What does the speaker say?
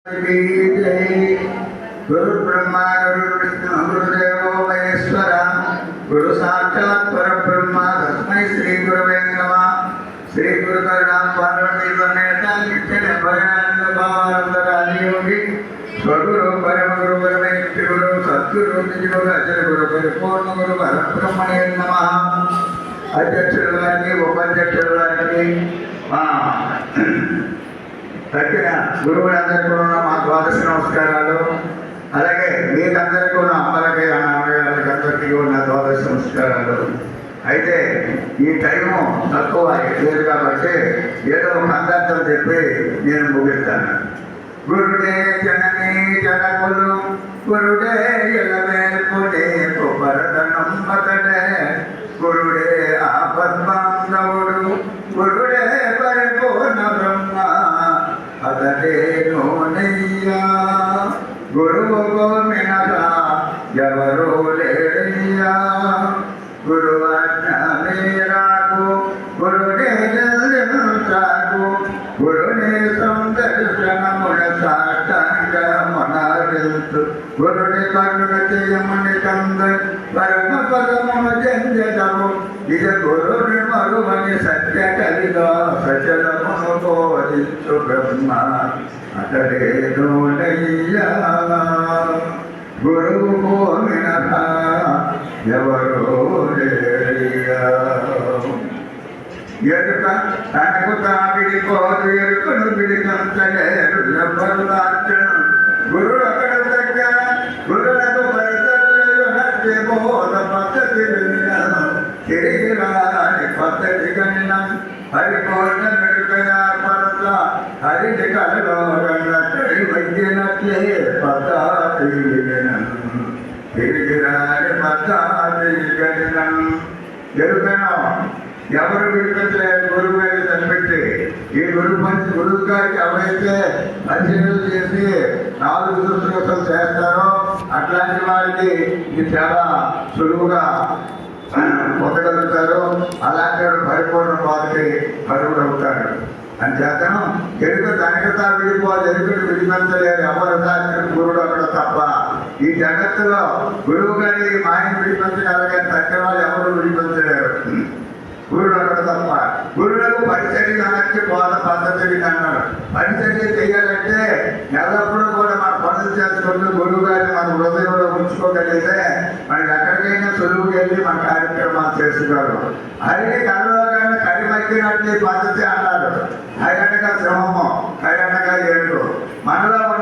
गुरु ब्रह्मा गुरु विष्णु गुरुदेवो महेश्वर गुरु साक्षात् परब्रह्म तस्मै श्री गुरवे नमः। श्री गुरु करुणा पार्वती समेत नित्य भयानंद भावानंद राजयोगी स्वगुरु परम गुरु परमेश्वर गुरु सद्गुरु निजगुरु अचल गुरु परिपूर्ण गुरु परब्रह्मणे नमः। अध्यक्षుల వారికి ఉపాధ్యక్షుల వారికి తగ్గిన గురువులందరికీ కూడా మా ద్వాదశ నమస్కారాలు. అలాగే మీకందరికీ కూడా అమ్మలకి అన్నగారికి అందరికీ ఉన్న ద్వాదశ నమస్కారాలు. అయితే ఈ టైము తక్కువ లేదు కాబట్టి ఏదో ఒక అందార్థం చెప్పి నేను ముగిస్తాను. గురుడే జననీ జనకులు గురుడే ఎలవేల్పుడే కొబ్బరదనం బతడే గురుడే ఆపద్బాంధవుడు గురుడే పరిపూర్ణ బ్రహ్మ అతడే నోనయ్యా గురువు మినగా ఎవరూ లేడయ్యా గురువాజ్ఞ మేరకు గురుడే జల్లించాకు గురుని సందర్శనమున సాష్టాంగమనారించు గురుని కరుణ చేయముని కంద పరమ పదమును జంజటము ఇక గురుని మరువని సత్య కలిగా సచలమును బోధించు బ్రహ్మ అతడే నోనయ్యా గురువు మినగా ఎవరో లేడయ్యా. ఎరుక తనకు తావిడిపోదు ఎరుకను పిడికంతలేరు ఎవ్వరుదార్చను గురుడు అక్కడ దగ్గర గురులకు పరిచర్య బోధ పద్ధతి విన్నాను తిరిగి రాని పద్ధతి గణినం హరిపోయిన మెరుగయా పరత హరిని కలలో గన్నట్టడి వైద్యనట్లే పద్ధతి వినను తిరిగి రాని పద్ధతి గణినం. ఎరుకను ఎవరు విడిపించలేదు గురువు గారికి తనిపెట్టి ఈ గురువు గారికి ఎవరైతే పరిశీలన చేసి 4 శుశ్రూషలు చేస్తారో అట్లాంటి వారికి ఇది చాలా సులువుగా పొందగలుగుతారు. అలాంటి పరిపూర్ణ వారికి పరువుడు అవుతాడు. అంచేతను ఎరుక తనకతా విడిపోదు ఎరుకను విడిపించలేరు ఎవరు దాని గురుడు అక్కడ తప్ప. ఈ జగత్తులో గురువు గారి మాయను విడిపించగలిగే తక్కిన వాళ్ళు ఎవరు విడిపించలేరు గురుడు అక్కడ తప్ప. గురువులకు పరిచర్య అనొచ్చి బోధ పద్ధతి అన్నాడు. పరిచర్య చేయాలంటే ఎల్లప్పుడూ కూడా మన పనులు చేసుకుంటూ గురువు గారిని మన హృదయంలో ఉంచుకోగలిగితే మనకి ఎక్కడికైనా సులువుకి వెళ్ళి మన కార్యక్రమాలు చేసుకోగలం. హరిని కలవగానే కడి మగ్గినట్టు పద్ధతి అన్నాడు. హైరనగా శ్రమము హైరనగా ఏడుగు మనలో